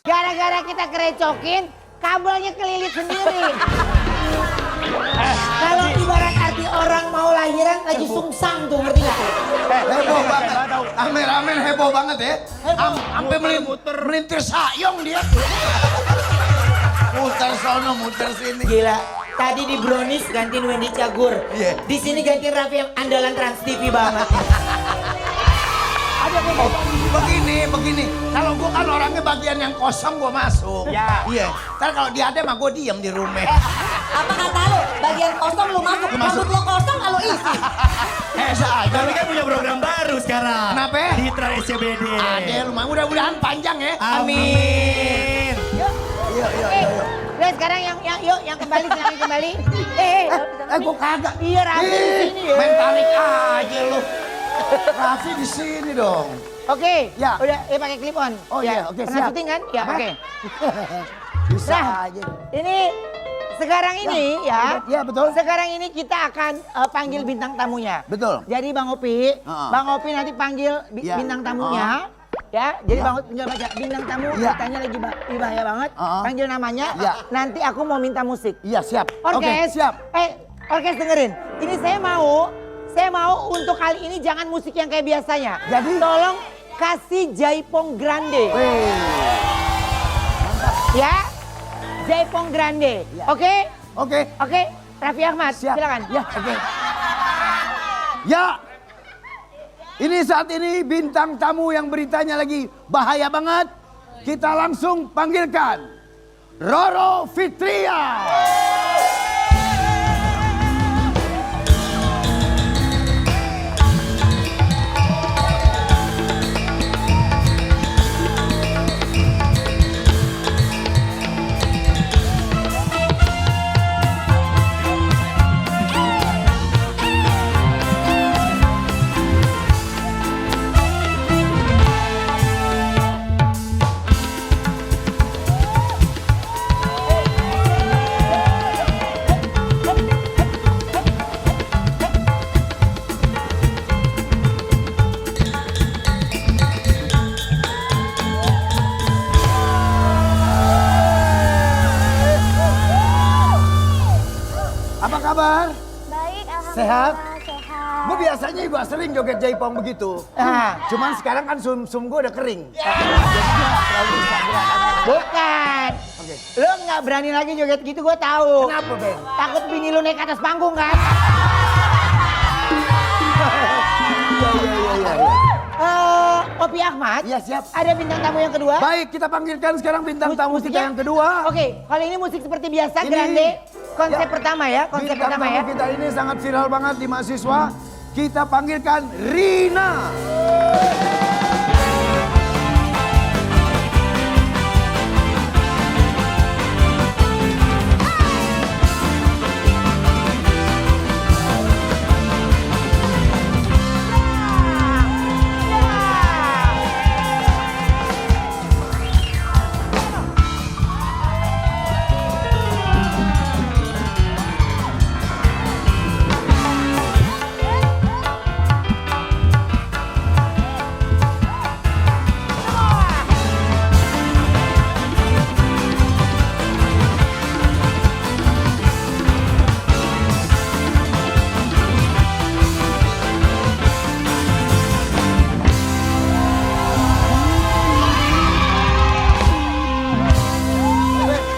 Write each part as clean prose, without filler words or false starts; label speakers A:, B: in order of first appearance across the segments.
A: Gara-gara kita kerecokin, kabelnya kelilit sendiri. Kalau ibarat arti orang mau lahiran lagi sungsang tuh, ngerti nggak?
B: Heboh banget. Kameramen heboh banget ya. Sampai melintir sayong dia. Muter sono, muter sini.
A: Gila, tadi di Brownies gantiin Wendy Cagur.
B: Iya.
A: Di sini gantiin Raffi yang andalan Trans TV banget.
B: Begini. Kalau gua kan orangnya bagian yang kosong gua masuk.
A: Ya.
B: Iya. Ntar kalau dia ada mah gua diem di rumah.
C: Apa kata lu? Bagian kosong lu masuk, rambut lu kosong kalau isi.
B: Saja.
D: Tapi kan punya program baru sekarang.
B: Kenapa?
D: Di Trans SCBD.
B: Ada lumayan. Mudah-mudahan panjang ya.
D: Amin.
B: Yuk.
A: Udah sekarang yang kembali, silakan kembali.
B: Gua kagak.
A: Iya, Raffi di sini ya.
B: Main tarik aja lu. Raffi di sini dong.
A: Oke,
B: Ya.
A: udah pakai clip on.
B: Oh
A: Ya,
B: iya, oke,
A: pernah
B: siap.
A: syuting kan? Ya,
B: Apa?
A: oke.
B: Bisa
A: Nah,
B: aja.
A: ini sekarang ini ya.
B: Iya, betul.
A: Sekarang ini kita akan panggil bintang tamunya.
B: Betul.
A: Jadi Bang Opi, Bang Opi nanti panggil
B: Iya.
A: bintang tamunya. Ya, jadi
B: Ya.
A: Bang Opi tinggal baca bintang tamu,
B: Iya.
A: ditanya lagi bahaya banget. Panggil namanya.
B: Iya.
A: Nanti aku mau minta musik.
B: Iya, siap.
A: Orkes,
B: Oke, siap.
A: Orkes dengerin. Ini saya mau untuk kali ini jangan musik yang kayak biasanya.
B: Jadi?
A: Tolong kasih Jaipong Grande.
B: Wih.
A: Ya, Jaipong Grande.
B: Ya.
A: Oke?
B: Oke.
A: Oke, Raffi Ahmad,
B: Siap.
A: silakan.
B: Ya, oke. Ya. Ini saat ini bintang tamu yang beritanya lagi bahaya banget. Kita langsung panggilkan Roro Fitria. Apa kabar?
C: Baik, alhamdulillah.
B: Sehat?
C: Sehat.
B: Gue biasanya juga sering joget jaipong begitu. Cuman sekarang kan sum-sum gue udah kering.
A: Bukan.
B: Oke.
A: Lo nggak berani lagi joget gitu, gue tahu.
B: Kenapa, Ben?
A: Takut bini lu naik ke atas panggung kan?
B: Iya.
A: Opi Ahmad.
B: Iya, siap.
A: Ada bintang tamu yang kedua.
B: Baik, kita panggilkan sekarang bintang tamu kita
A: Musiknya?
B: yang kedua.
A: Oke, kali ini musik seperti biasa,
B: Ini-
A: Grande. Konsep
B: Ya.
A: pertama ya, konsep
B: Bintang
A: pertama
B: tamu
A: ya.
B: kita ini sangat viral banget di mahasiswa. Kita panggilkan Rina.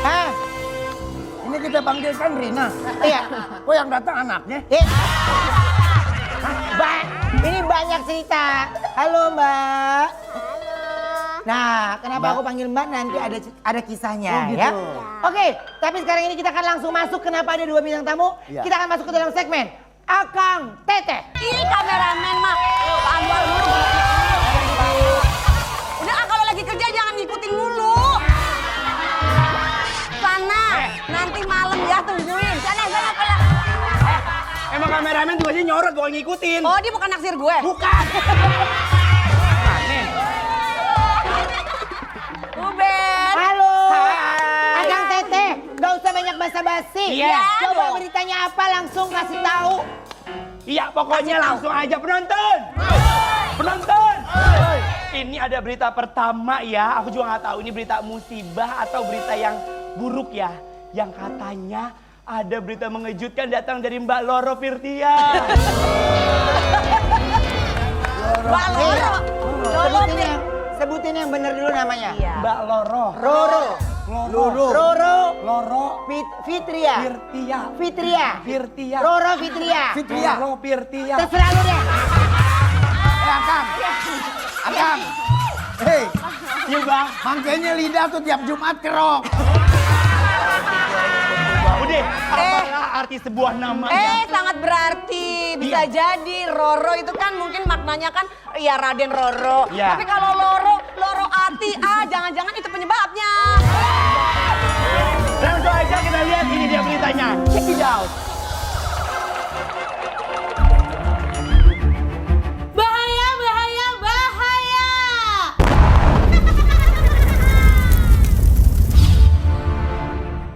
A: Hah?
B: Ini kita panggilkan Rina.
A: Iya.
B: Kok yang datang anaknya?
A: Ini banyak cerita. Halo Mbak.
C: Halo.
A: Nah, kenapa
B: Mbak.
A: aku panggil Mbak nanti ada kisahnya
B: Oh, gitu.
A: ya. Oke, tapi sekarang ini kita akan langsung masuk. Kenapa ada dua bintang tamu?
B: Ya.
A: Kita akan masuk ke dalam segmen Akang Teteh.
C: Ini kameramen mah. Anwar dulu. Udah kalau lagi kerja jangan ngikutin mulu. Sana, nanti malam ya tungguin. Sana pala.
D: Emang kameramen juga sih nyorot bukan ngikutin.
C: Oh, dia bukan naksir gue.
D: Bukan.
C: Ruben.
A: Halo.
D: Hai.
A: Akang Teteh, gak usah banyak basa-basi.
D: Iya.
A: Coba
C: dong.
A: beritanya apa langsung kasih tahu.
D: Iya, pokoknya langsung aja penonton. Penonton. ini ada berita pertama ya. Aku juga nggak tahu ini berita musibah atau berita yang buruk ya. Yang katanya ada berita mengejutkan datang dari Mbak Loro Firtia.
C: Mbak Loro.
A: Sebutin yang bener dulu namanya.
C: Iya.
D: Mbak Loro.
A: Roro.
D: Loro.
A: Fitria.
D: Firtia.
A: Roro Fitria.
D: Loro Firtia.
A: Terserah lu deh.
B: Akang. Hei,
D: Iya bang.
B: makanya lidah tuh tiap Jumat kerok.
D: Udah, apakah arti sebuah nama ya?
C: Sangat berarti. Bisa jadi Roro itu kan mungkin maknanya kan ya Raden Roro.
D: Iya.
C: Tapi kalau Loro Ati, jangan-jangan itu penyebabnya.
D: Langsung aja kita lihat ini dia beritanya. Check it out.
E: Bahaya, bahaya, bahaya!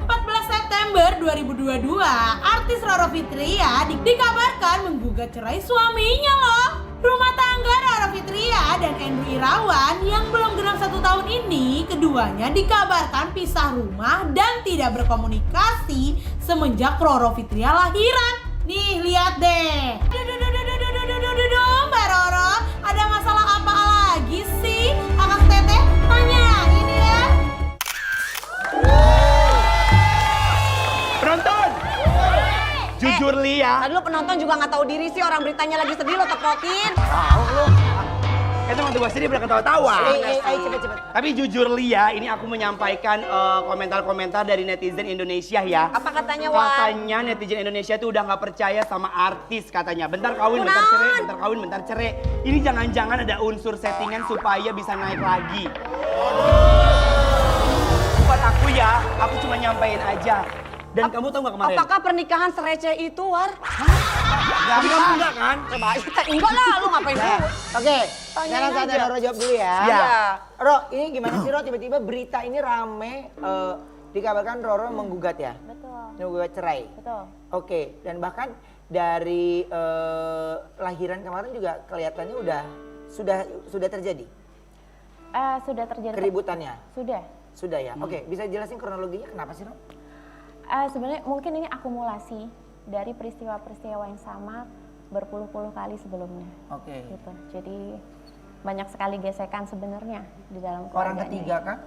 E: 14 September 2022, artis Roro Fitria dikabarkan menggugat cerai suaminya loh. Rumah tangga Roro Fitria dan Andrew Irawan yang belum genap 1 tahun ini, keduanya dikabarkan pisah rumah dan tidak berkomunikasi semenjak Roro Fitria lahiran. Nih, lihat deh. Mbak Roro, ada masalah apa lagi sih? Kakak Teteh, tanya ini ya.
D: Penonton! Jujur Li ya.
C: Tadi lo penonton juga nggak tahu diri sih, orang beritanya lagi sedih lo tepokin.
D: Itu waktu gue sedih udah ketawa-tawa.
A: Cepet.
D: Tapi jujur Li ya, ini aku menyampaikan komentar-komentar dari netizen Indonesia ya.
C: Apa katanya, Wan?
D: Katanya netizen Indonesia tuh udah nggak percaya sama artis katanya. Bentar kawin, bentar cerai, bentar kawin, bentar cerai. Ini jangan-jangan ada unsur settingan supaya bisa naik lagi. Buat aku ya, aku cuma nyampein aja. Dan kamu tahu nggak kemarin?
C: Apakah pernikahan sereceh itu, War?
D: Tapi kamu enggak kan?
C: Coba, enggak lah, lu ngapain dulu?
A: Oke,
C: Tanyain
A: sekarang saatnya
C: aja.
A: Roro jawab dulu ya.
D: Iya.
A: Ro, ini gimana sih Ro? Tiba-tiba berita ini rame, dikabarkan Roro menggugat ya?
E: Betul,
A: Menggugat cerai.
E: betul.
A: Oke, dan bahkan dari lahiran kemarin juga kelihatannya sudah terjadi
E: Sudah terjadi.
A: keributannya.
E: Sudah.
A: Ya. Oke, bisa jelasin kronologinya kenapa sih Ro?
E: Sebenarnya mungkin ini akumulasi dari peristiwa-peristiwa yang sama berpuluh-puluh kali sebelumnya.
A: Oke.
E: Gitu. Jadi banyak sekali gesekan sebenarnya di dalam
A: Orang
E: keluarganya.
A: ketiga kah?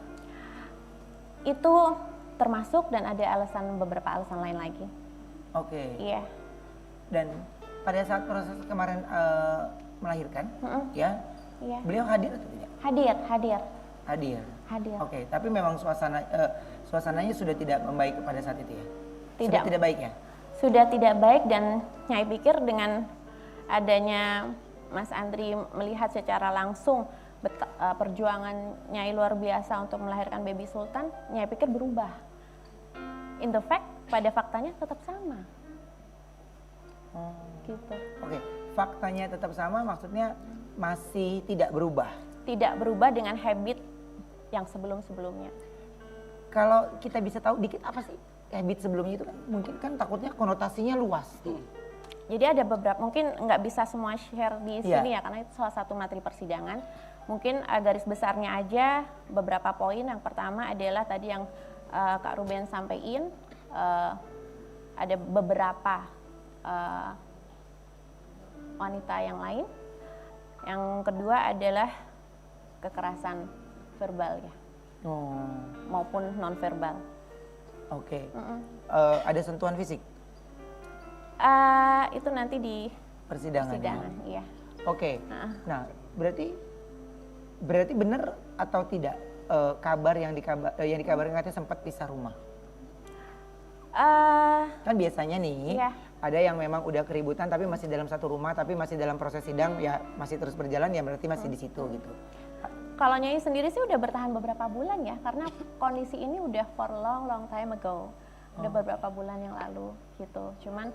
E: Itu termasuk dan ada beberapa alasan lain lagi.
A: Oke.
E: Iya.
A: Dan pada saat proses kemarin melahirkan, ya,
E: Iya.
A: beliau hadir atau tidak?
E: Hadir.
A: Hadir. Oke, tapi memang suasananya sudah tidak membaik pada saat itu ya? Sudah
E: Tidak.
A: tidak baik ya?
E: Sudah tidak baik dan Nyai pikir dengan adanya Mas Andri melihat secara langsung perjuangan Nyai luar biasa untuk melahirkan baby Sultan, Nyai pikir berubah. In the fact, pada faktanya tetap sama. Gitu.
A: Oke, faktanya tetap sama, maksudnya masih tidak berubah.
E: Tidak berubah dengan habit yang sebelum-sebelumnya.
A: Kalau kita bisa tahu dikit apa sih habit sebelumnya itu kan? Mungkin kan takutnya konotasinya luas tuh.
E: Jadi ada beberapa, mungkin nggak bisa semua share di
A: Iya.
E: sini ya, karena itu salah satu materi persidangan. Mungkin garis besarnya aja beberapa poin. Yang pertama adalah tadi yang Kak Ruben sampaikan, ada beberapa wanita yang lain. Yang kedua adalah kekerasan verbal ya, maupun non verbal.
A: Oke. Ada sentuhan fisik
E: Itu nanti di
A: persidangan.
E: persidangan, iya.
A: Oke. Nah, berarti benar atau tidak kabar yang dikabarkan katanya sempat pisah rumah? Kan biasanya nih
E: Iya.
A: ada yang memang udah keributan tapi masih dalam satu rumah tapi masih dalam proses sidang ya masih terus berjalan ya berarti masih di situ gitu.
E: Kalau Nyai sendiri sih udah bertahan beberapa bulan ya, karena kondisi ini udah for long time ago, udah beberapa bulan yang lalu gitu. Cuman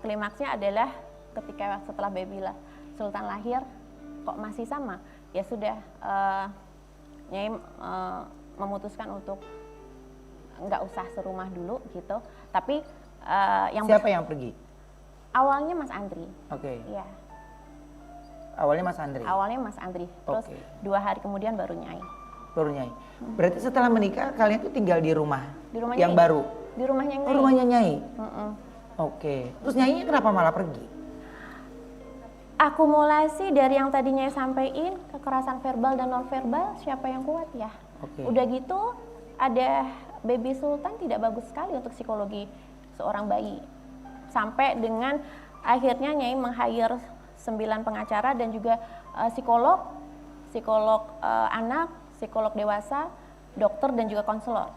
E: klimaksnya adalah ketika setelah baby Sultan lahir kok masih sama, ya sudah Nyai memutuskan untuk nggak usah serumah dulu gitu. Tapi
A: Siapa yang pergi?
E: awalnya Mas Andri,
A: Oke.
E: ya.
A: awalnya Mas Andri.
E: Awalnya Mas Andri, terus
A: Oke.
E: 2 hari kemudian baru Nyai.
A: Baru Nyai. Berarti setelah menikah kalian tuh tinggal di rumah
E: Di rumah
A: yang
E: Nyai.
A: baru.
E: Di rumahnya Nyai.
A: Oh, rumahnya Nyai.
E: Mm-mm.
A: Oke. Terus Nyainya kenapa malah pergi?
E: Akumulasi dari yang tadi Nyai sampaikan, kekerasan verbal dan non verbal, siapa yang kuat ya?
A: Oke.
E: Udah gitu ada baby sultan tidak bagus sekali untuk psikologi seorang bayi. Sampai dengan akhirnya Nyai meng-hire 9 pengacara dan juga psikolog anak, psikolog dewasa, dokter dan juga konselor.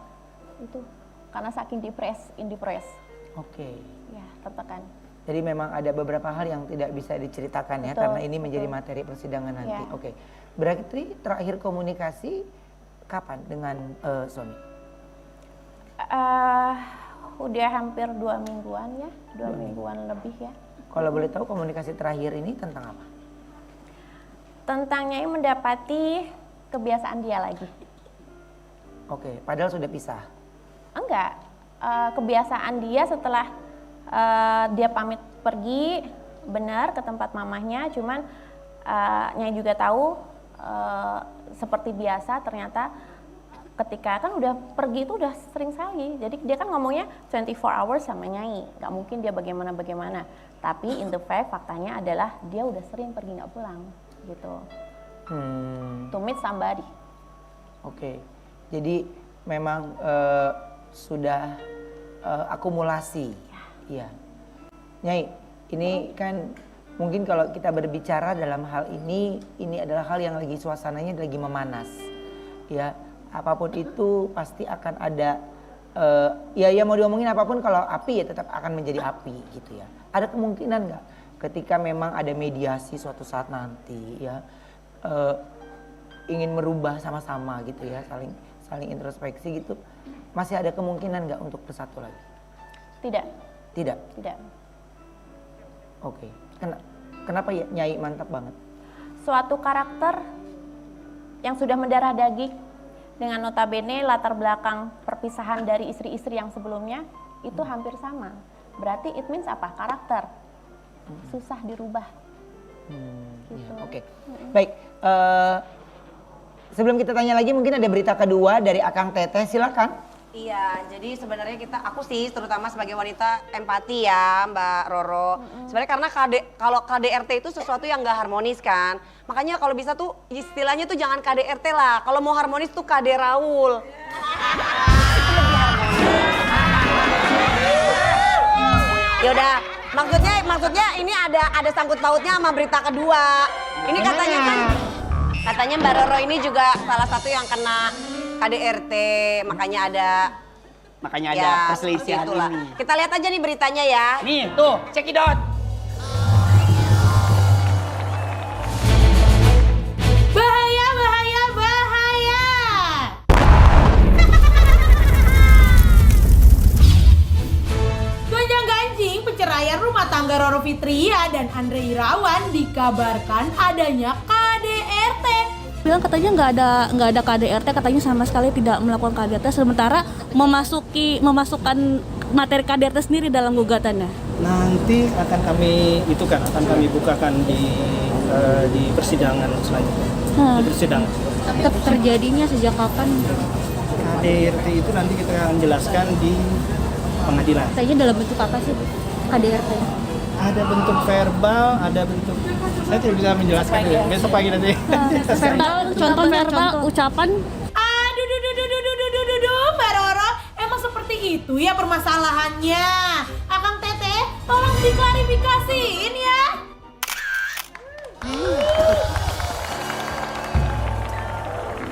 E: Itu karena saking depres.
A: Oke.
E: Ya, tertekan.
A: Jadi memang ada beberapa hal yang tidak bisa diceritakan ya
E: Betul,
A: karena ini menjadi
E: betul.
A: materi persidangan nanti.
E: Ya.
A: Oke. Berarti terakhir komunikasi kapan dengan suami?
E: Udah hampir 2 mingguan ya, 2 mingguan lebih ya.
A: Kalau boleh tahu komunikasi terakhir ini tentang apa?
E: Tentang Nyai mendapati kebiasaan dia lagi.
A: Oke, padahal sudah pisah.
E: Enggak, kebiasaan dia setelah dia pamit pergi benar ke tempat mamahnya, cuman Nyai juga tahu seperti biasa ternyata ketika kan udah pergi itu udah sering sekali, jadi dia kan ngomongnya 24 hours sama Nyai, nggak mungkin dia bagaimana, tapi in the fact faktanya adalah dia udah sering pergi nggak pulang gitu, to meet somebody.
A: Oke, jadi memang sudah akumulasi, iya. Nyai, ini kan mungkin kalau kita berbicara dalam hal ini adalah hal yang lagi suasananya lagi memanas, ya. Apapun itu pasti akan ada, ya mau diomongin apapun kalau api ya tetap akan menjadi api gitu ya. Ada kemungkinan nggak ketika memang ada mediasi suatu saat nanti ya, ingin merubah sama-sama gitu ya, saling introspeksi gitu, masih ada kemungkinan nggak untuk bersatu lagi?
E: Tidak.
A: Tidak? Oke, kenapa ya Nyai mantap banget?
E: Suatu karakter yang sudah mendarah daging dengan notabene latar belakang perpisahan dari istri-istri yang sebelumnya itu hampir sama. Berarti it means apa? Karakter. Susah dirubah. Gitu.
A: Ya, oke. Baik, sebelum kita tanya lagi mungkin ada berita kedua dari Akang Teteh, silakan.
C: Iya, jadi sebenarnya aku sih terutama sebagai wanita empati ya Mbak Roro. Sebenarnya karena kalau KDRT itu sesuatu yang nggak harmonis kan. Makanya kalau bisa tuh istilahnya tuh jangan KDRT lah. Kalau mau harmonis tuh KD Raul. Itu lebih harmonis. Yaudah, maksudnya ini ada sangkut pautnya sama berita kedua. Ini katanya Mbak Roro ini juga salah satu yang kena KDRT, makanya ada
D: perselisihan
C: seperti itulah.
D: ini.
C: Kita lihat aja nih beritanya ya.
D: Nih, tuh, cekidot.
F: Bahaya, bahaya, bahaya. Gonjang-ganjing perceraian rumah tangga Roro Fitria dan Andre Irawan dikabarkan adanya KDRT.
G: Bilang katanya nggak ada KDRT, katanya sama sekali tidak melakukan KDRT, sementara memasukkan materi KDRT sendiri dalam gugatannya.
H: Nanti akan kami bukakan di persidangan selanjutnya. Di persidangan.
G: Terjadinya sejak kapan?
H: KDRT itu nanti kita akan jelaskan di pengadilan.
G: Katanya dalam bentuk apa sih KDRT?
H: Ada bentuk verbal, ada bentuk, saya tidak bisa menjelaskan ya. Besok pagi nanti.
G: Contoh verbal, ucapan.
F: Aduh, Mbak Roro, emang seperti itu ya permasalahannya. Akang Teteh, tolong diklarifikasiin ya.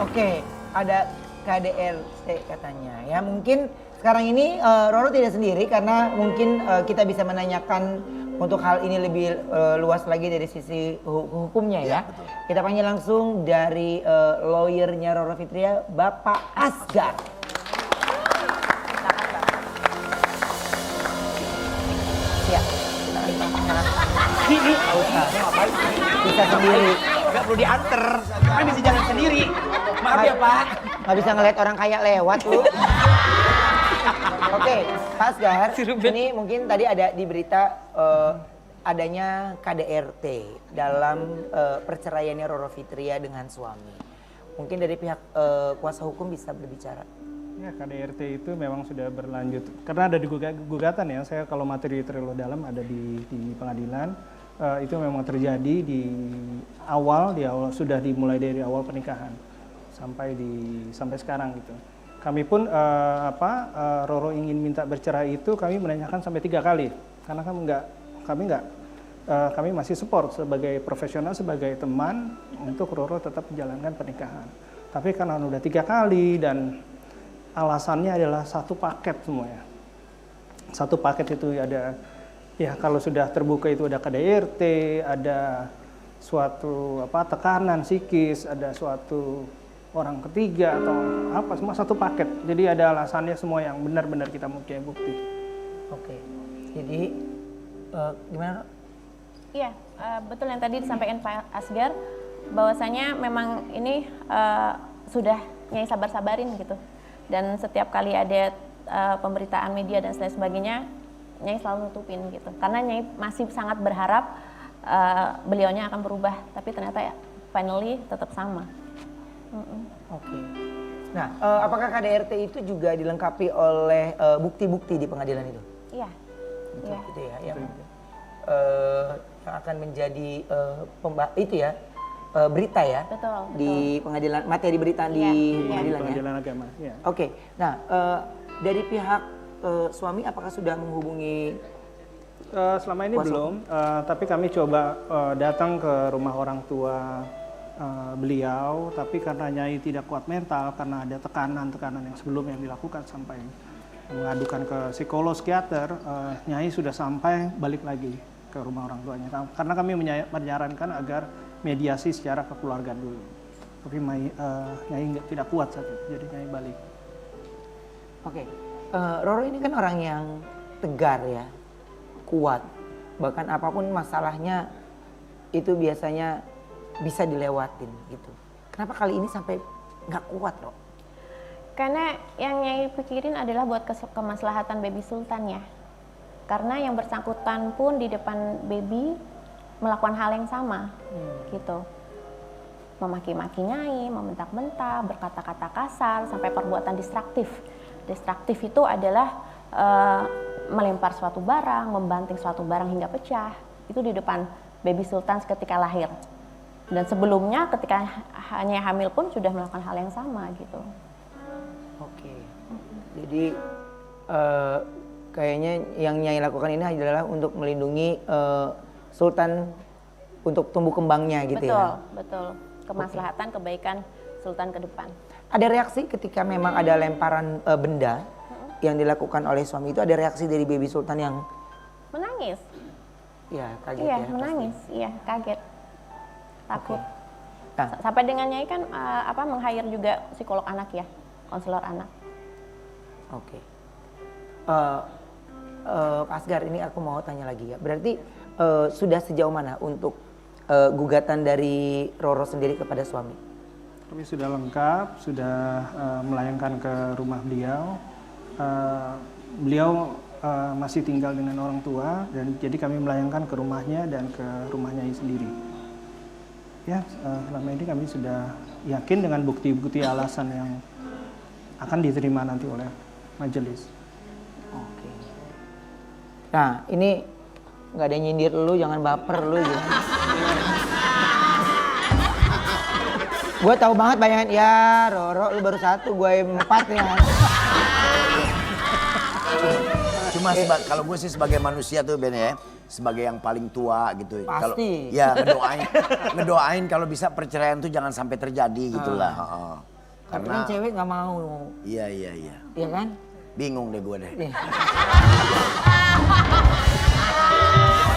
A: Oke, ada KDRT katanya ya. Mungkin sekarang ini Roro tidak sendiri karena mungkin kita bisa menanyakan untuk hal ini lebih luas lagi dari sisi hukumnya ya. Kita panggil langsung dari lawyernya Roro Fitria, Bapak Asgar. Ya, bisa sendiri.
D: Nggak perlu dianter, kan bisa jalan sendiri. Maaf ya Pak.
A: Nggak bisa ngeliat orang kaya lewat tuh. Oke, Pak Asgar, ini mungkin tadi ada di berita adanya KDRT dalam perceraiannya Roro Fitria dengan suami. Mungkin dari pihak kuasa hukum bisa berbicara.
H: Ya, KDRT itu memang sudah berlanjut karena ada di gugatan ya. Saya kalau materi terlalu dalam ada di pengadilan. Itu memang terjadi di awal sudah dimulai dari awal pernikahan sampai sekarang gitu. Kami pun Roro ingin minta bercerai itu kami menanyakan sampai 3 kali karena kami masih support sebagai profesional, sebagai teman untuk Roro tetap menjalankan pernikahan. Tapi karena udah 3 kali dan alasannya adalah satu paket semuanya. Satu paket itu ada, ya kalau sudah terbuka itu ada KDRT, ada suatu tekanan psikis, ada suatu orang ketiga atau apa, semua satu paket. Jadi ada alasannya semua yang benar-benar kita mempunyai bukti.
A: Oke, jadi gimana?
E: Iya, betul yang tadi disampaikan Pak Asgar, bahwasanya memang ini sudah Nyai sabar-sabarin gitu. Dan setiap kali ada pemberitaan media dan sebagainya, Nyai selalu nutupin gitu. Karena Nyai masih sangat berharap beliaunya akan berubah, tapi ternyata finally tetap sama.
A: Oke. Nah, apakah KDRT itu juga dilengkapi oleh bukti-bukti di pengadilan itu?
E: Iya.
A: Betul,
E: Iya.
A: gitu ya, yang akan menjadi berita ya,
E: Betul.
A: di pengadilan, materi berita di pengadilan ya.
H: Pengadilan agama. Ya.
A: Oke, nah dari pihak suami apakah sudah menghubungi?
H: Selama ini
A: kuasa
H: belum, tapi kami coba datang ke rumah orang tua beliau, tapi karena Nyai tidak kuat mental, karena ada tekanan-tekanan yang sebelumnya dilakukan sampai mengadukan ke psikolog, psikiater, Nyai sudah sampai balik lagi ke rumah orang tuanya. Karena kami menyarankan agar mediasi secara kekeluargaan dulu. Tapi Nyai tidak kuat saat itu, jadi Nyai balik.
A: Oke, Roro ini kan orang yang tegar ya, kuat. Bahkan apapun masalahnya itu biasanya bisa dilewatin gitu. Kenapa kali ini sampai nggak kuat loh?
E: Karena yang Nyai pikirin adalah buat kemaslahatan Baby Sultan ya. Karena yang bersangkutan pun di depan Baby melakukan hal yang sama gitu. Memaki-maki Nyai, membentak-bentak, berkata-kata kasar, sampai perbuatan destruktif. Destruktif itu adalah melempar suatu barang, membanting suatu barang hingga pecah. Itu di depan Baby Sultan ketika lahir. Dan sebelumnya ketika hanya hamil pun sudah melakukan hal yang sama gitu.
A: Oke, jadi kayaknya yang Nyai lakukan ini adalah untuk melindungi Sultan untuk tumbuh kembangnya gitu ya?
E: Betul. Kemaslahatan, kebaikan Sultan ke depan.
A: Ada reaksi ketika memang ada lemparan benda yang dilakukan oleh suami itu, ada reaksi dari Baby Sultan yang
E: Menangis.
A: ya kaget
E: Iya,
A: ya?
E: menangis. Iya, kaget. Takut.
A: Nah,
E: Sampai dengan Nyai kan meng-hire juga psikolog anak ya, konselor anak.
A: oke. Pak Asgar, ini aku mau tanya lagi ya. Berarti sudah sejauh mana untuk gugatan dari Roro sendiri kepada suami?
H: Kami sudah lengkap, sudah melayangkan ke rumah beliau. Beliau masih tinggal dengan orang tua, dan jadi kami melayangkan ke rumahnya dan ke rumahnya sendiri. Ya, selama ini kami sudah yakin dengan bukti-bukti alasan yang akan diterima nanti oleh majelis.
A: Oke. Nah, ini nggak ada nyindir lu, jangan baper lu gitu. Gue tahu banget bayangan, ya Roro lu baru 1, gue 4 ya.
B: Cuma kalau gue sih sebagai manusia tuh Ben ya, sebagai yang paling tua gitu.
A: Pasti.
B: Ya ngedoain kalau bisa perceraian tuh jangan sampai terjadi gitulah.
A: Tapi kan cewek nggak mau.
B: Iya.
A: Iya kan?
B: Bingung deh gue deh.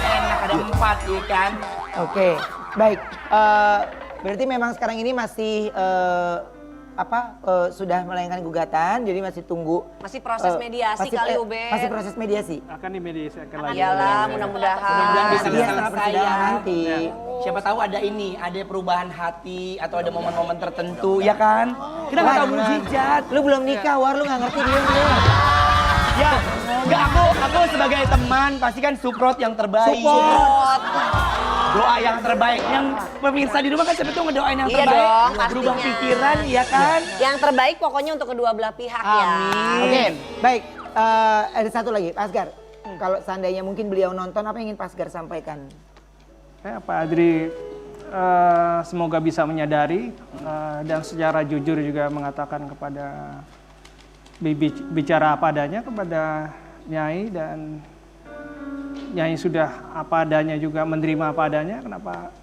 D: Enak ada 4 ya kan.
A: Oke, baik. Berarti memang sekarang ini masih sudah melayangkan gugatan, jadi masih tunggu.
C: Masih proses mediasi kali Ubed.
A: Masih proses mediasi.
H: Akan dimediasikan lagi.
C: Iyalah, mudah-mudahan.
D: Mudah-mudahan bisa
A: Iya, setelah
D: selesai
A: persidangan
D: ya.
A: nanti.
D: Siapa tahu ada perubahan hati atau ada momen-momen tertentu ya kan? Kita nggak tahu mukjizat.
A: Lu belum nikah, War, lu nggak ngerti dia.
D: Ya, Enggak, aku sebagai teman pasti kan support yang terbaik.
C: Support.
D: Doa yang terbaik. Yang pemirsa di rumah kan siapa tuh ngedoain yang
C: Iya
D: terbaik.
C: dong,
D: Berubah
C: pastinya.
D: pikiran, ya kan?
C: Yang terbaik pokoknya untuk kedua belah pihak ya.
A: Oke, baik. Ada satu lagi, Pak Asgar. Kalau seandainya mungkin beliau nonton, apa yang ingin Pak Asgar sampaikan?
H: Pak Adri semoga bisa menyadari dan secara jujur juga mengatakan kepada bicara apa adanya kepada Nyai, dan Nyai sudah apa adanya juga menerima apa adanya. Kenapa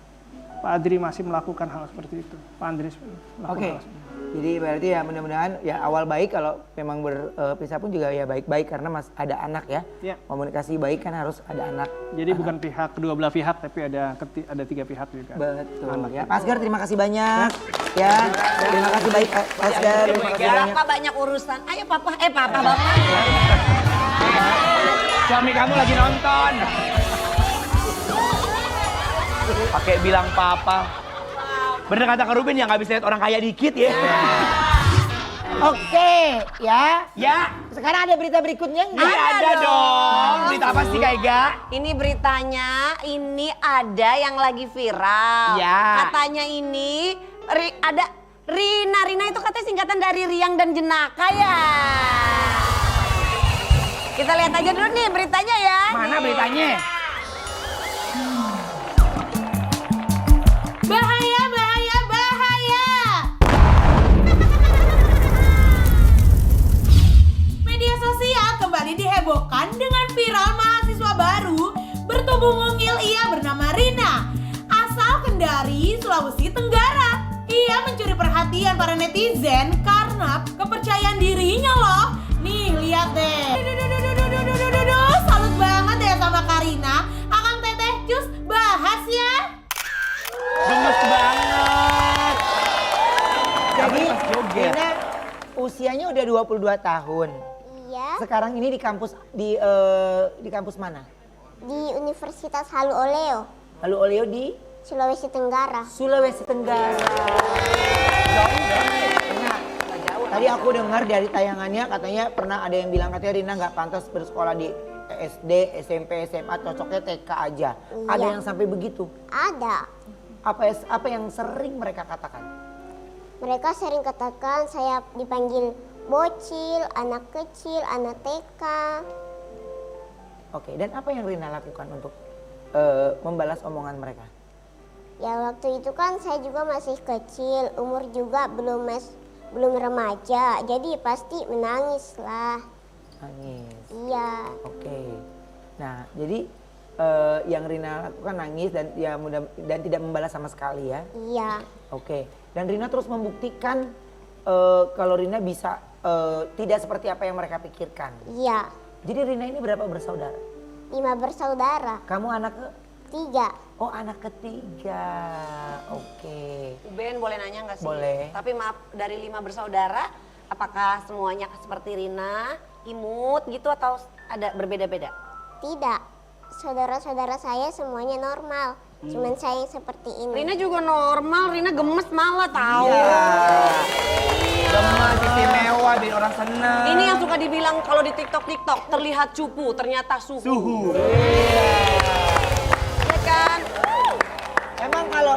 H: Pak Adri masih melakukan hal seperti itu? Pak Andri melakukan
A: Oke.
H: hal seperti itu.
A: Jadi berarti ya mudah-mudahan ya awal baik, kalau memang berpisah pun juga ya baik-baik karena ada anak ya.
H: Iya.
A: Komunikasi baik kan harus ada anak.
H: Jadi bukan pihak kedua belah pihak, tapi ada 3 pihak juga.
A: Betul
H: Anak.
A: ya. Pak Asgar terima kasih banyak ya. Terima kasih baik Pak Asgar. Terima kasih banyak.
C: Papa banyak urusan. Ayo papa, bapak.
D: Suami kamu lagi nonton. Pakai bilang papa. Bener kata Kak Ruben ya, nggak bisa lihat orang kaya dikit ya.
A: Oke ya.
D: Ya,
A: Sekarang ada berita berikutnya nggak?
D: ada dong. Berita apa sih Kak Ega?
C: Ini beritanya, ini ada yang lagi viral.
D: Ya.
C: Katanya ini ada Rina itu katanya singkatan dari Riang dan Jenaka ya. Kita lihat aja dulu nih beritanya ya.
D: Mana beritanya?
F: Bahaya, bahaya, bahaya. Media sosial kembali dihebohkan dengan viral mahasiswa baru bertubuh mungil ia bernama Rina. Asal Kendari, Sulawesi Tenggara. Ia mencuri perhatian para netizen karena kepercayaan dirinya loh. Nih, lihat deh. Salut banget deh sama Karina. Akang Teteh Cus bahas ya.
D: Gemes banget.
A: Jadi
D: Pas joget.
A: Rina usianya udah 22 tahun.
I: Iya,
A: Sekarang ini di kampus di kampus mana?
I: di Universitas Halu Oleo,
A: Lalu Oleo di
I: Sulawesi Tenggara.
A: Sulawesi Tenggara. Rina, tadi aku dengar dari tayangannya katanya pernah ada yang bilang katanya Rina nggak pantas bersekolah di SD, SMP, SMA, cocoknya TK aja. Ada
I: Iya.
A: yang sampai begitu.
I: Ada.
A: Apa yang sering mereka katakan?
I: Mereka sering katakan saya dipanggil bocil, anak kecil, anak TK.
A: Oke, dan apa yang Rina lakukan untuk membalas omongan mereka?
I: Ya waktu itu kan saya juga masih kecil, umur juga belum remaja, jadi pasti menangis lah.
A: Nangis.
I: Iya,
A: Oke. Nah, jadi yang Rina lakukan nangis dan ya dan tidak membalas sama sekali ya.
I: iya,
A: Oke. Dan Rina terus membuktikan kalau Rina bisa tidak seperti apa yang mereka pikirkan.
I: iya.
A: Jadi Rina ini berapa bersaudara?
I: 5 bersaudara,
A: Kamu anak
I: 3.
A: Oh, anak ketiga. Oke.
C: Ben boleh nanya nggak sih?
A: Boleh.
C: Tapi maaf, dari 5 bersaudara, apakah semuanya seperti Rina, imut gitu atau ada berbeda-beda?
I: Tidak, saudara-saudara saya semuanya normal. Cuman saya yang seperti ini.
C: Rina juga normal, Rina gemes malah tahu.
D: Gemes, istimewa, biar orang seneng.
C: Ini yang suka dibilang kalau di TikTok terlihat cupu, ternyata suhu. Ya kan?
A: Emang kalau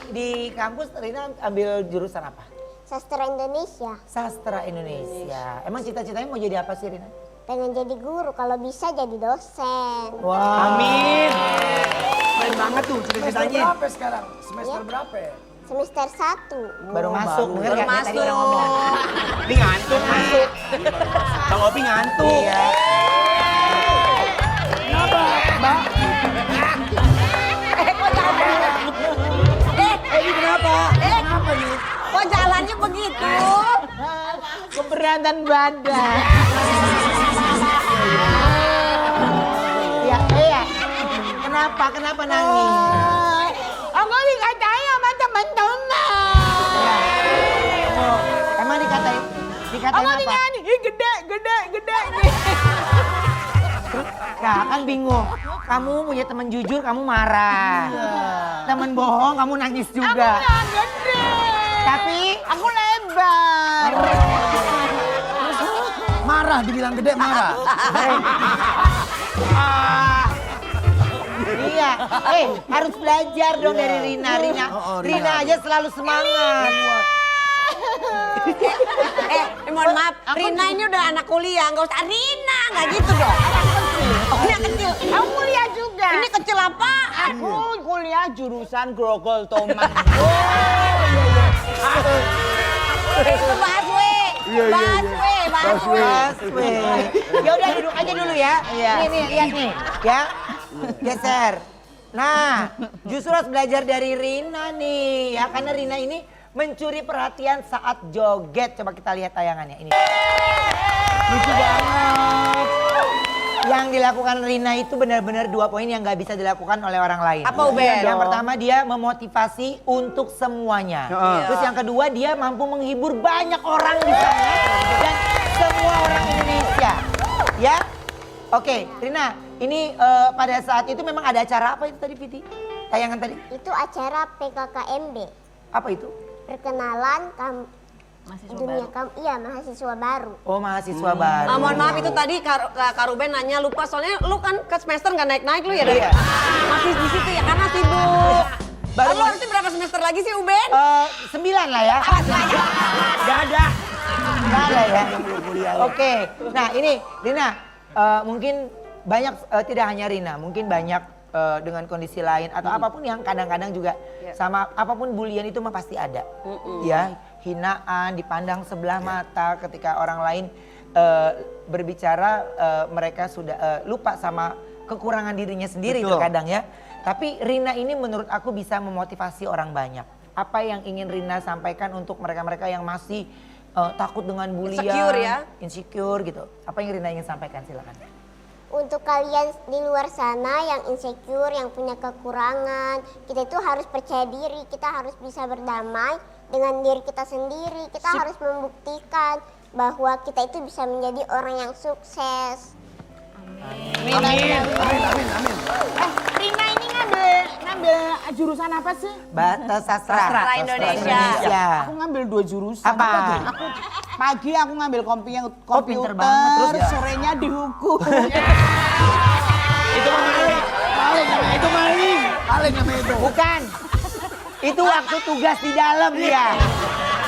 A: di kampus Rina ambil jurusan apa?
I: Sastra Indonesia.
A: Sastra Indonesia. Emang cita-citanya mau jadi apa sih Rina?
I: Pengen jadi guru, kalau bisa jadi dosen.
A: Wah.
D: Amin. Keren banget tuh cita-citanya.
B: Berapa sekarang? Semester berapa ya?
I: Semester 1.
A: Baru masuk, denger
C: Baru
A: gak? Tadi
C: masuk.
A: orang ngomong.
D: Opi ngantuk, masuk. Bang Opi ngantuk.
A: Iya.
C: Ini kenapa? Kenapa nih? Kok jalannya begitu?
A: Keberatan badan. Iya, iya. Kenapa nangis?
F: Aku dikatain sama teman-teman.
A: Emang dikatain apa?
F: Gede.
A: Nah, kan bingung. Kamu punya teman jujur, kamu marah. Teman bohong, kamu nangis juga.
F: Gede.
A: Tapi
F: Aku lebar.
A: marah
B: marah, dibilang gede marah.
A: Iya, harus belajar dong dari Rina. Rina aja selalu semangat.
C: Mohon maaf, Rina ini udah anak kuliah, nggak usah Rina, nggak gitu dong. Oh, ini yang kecil.
J: Aku kuliah juga.
C: Ini kecil apa?
J: Aku kuliah jurusan grogol tomat.
C: Itu Baswe.
A: Baswe. Ya udah duduk aja dulu ya. Nih, lihat nih. Ya, geser. Nah, justru harus belajar dari Rina nih. Ya, karena Rina ini mencuri perhatian saat joget. Coba kita lihat tayangannya ini. Lucu banget. Yang dilakukan Rina itu benar-benar 2 poin yang nggak bisa dilakukan oleh orang lain.
C: Apa, Uben?
A: Yang pertama dia memotivasi untuk semuanya. Terus yang kedua dia mampu menghibur banyak orang di sana dan semua orang Indonesia. Ya, oke, Rina. Ini pada saat itu memang ada acara apa itu tadi, Viti? Tayangan tadi?
I: Itu acara PKKMB.
A: Apa itu?
I: Perkenalan mahasiswa baru.
A: Oh, mahasiswa baru.
C: Mohon maaf itu tadi Kak Ruben nanya lupa soalnya lu kan ke semester nggak naik-naik lu ya dari
A: Iya.
C: masih di situ ya karena sibuk.
A: Baru
C: Lu harusnya berapa semester lagi sih Uben?
A: 9 lah ya.
D: Gak ada.
A: Nggak ada ya. Oke, nah ini Rina mungkin banyak tidak hanya Rina, mungkin banyak dengan kondisi lain atau apapun yang kadang-kadang juga sama apapun bulian itu mah pasti ada. Ya, hinaan, dipandang sebelah mata ketika orang lain berbicara mereka sudah lupa sama kekurangan dirinya sendiri terkadang ya. Tapi Rina ini menurut aku bisa memotivasi orang banyak. Apa yang ingin Rina sampaikan untuk mereka-mereka yang masih takut dengan bulian,
C: Insecure ya?
A: insecure gitu. Apa yang Rina ingin sampaikan, silakan.
I: Untuk kalian di luar sana yang insecure, yang punya kekurangan, kita itu harus percaya diri, kita harus bisa berdamai dengan diri kita sendiri. Kita harus membuktikan bahwa kita itu bisa menjadi orang yang sukses.
J: Amin. Rina ini ngambil jurusan apa sih?
A: Bahasa sastra.
C: Sastra Indonesia.
J: Aku ngambil 2 jurusan.
A: Apa?
J: Aku pagi aku ngambil komputer,
A: pinter banget, terus ya?
J: sorenya dihukum.
D: Itu maling. Itu maling.
B: Paling namanya itu.
A: Bukan. Itu waktu tugas di dalam dia.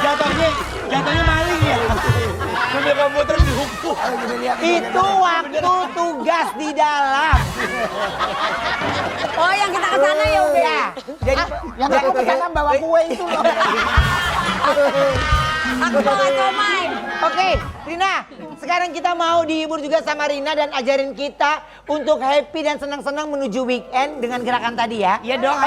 D: Jatuhnya maling ya. Ngambil komputer dihukum.
A: Itu waktu tugas di dalam.
C: Oh yang kita kesana ya Uben?
A: Ya. Jadi
J: Yang aku kesana bawa kue itu loh.
C: Aku mau ngacomai.
A: Oke, Rina, sekarang kita mau dihibur juga sama Rina dan ajarin kita untuk happy dan senang-senang menuju weekend dengan gerakan tadi ya.
D: Iya dong.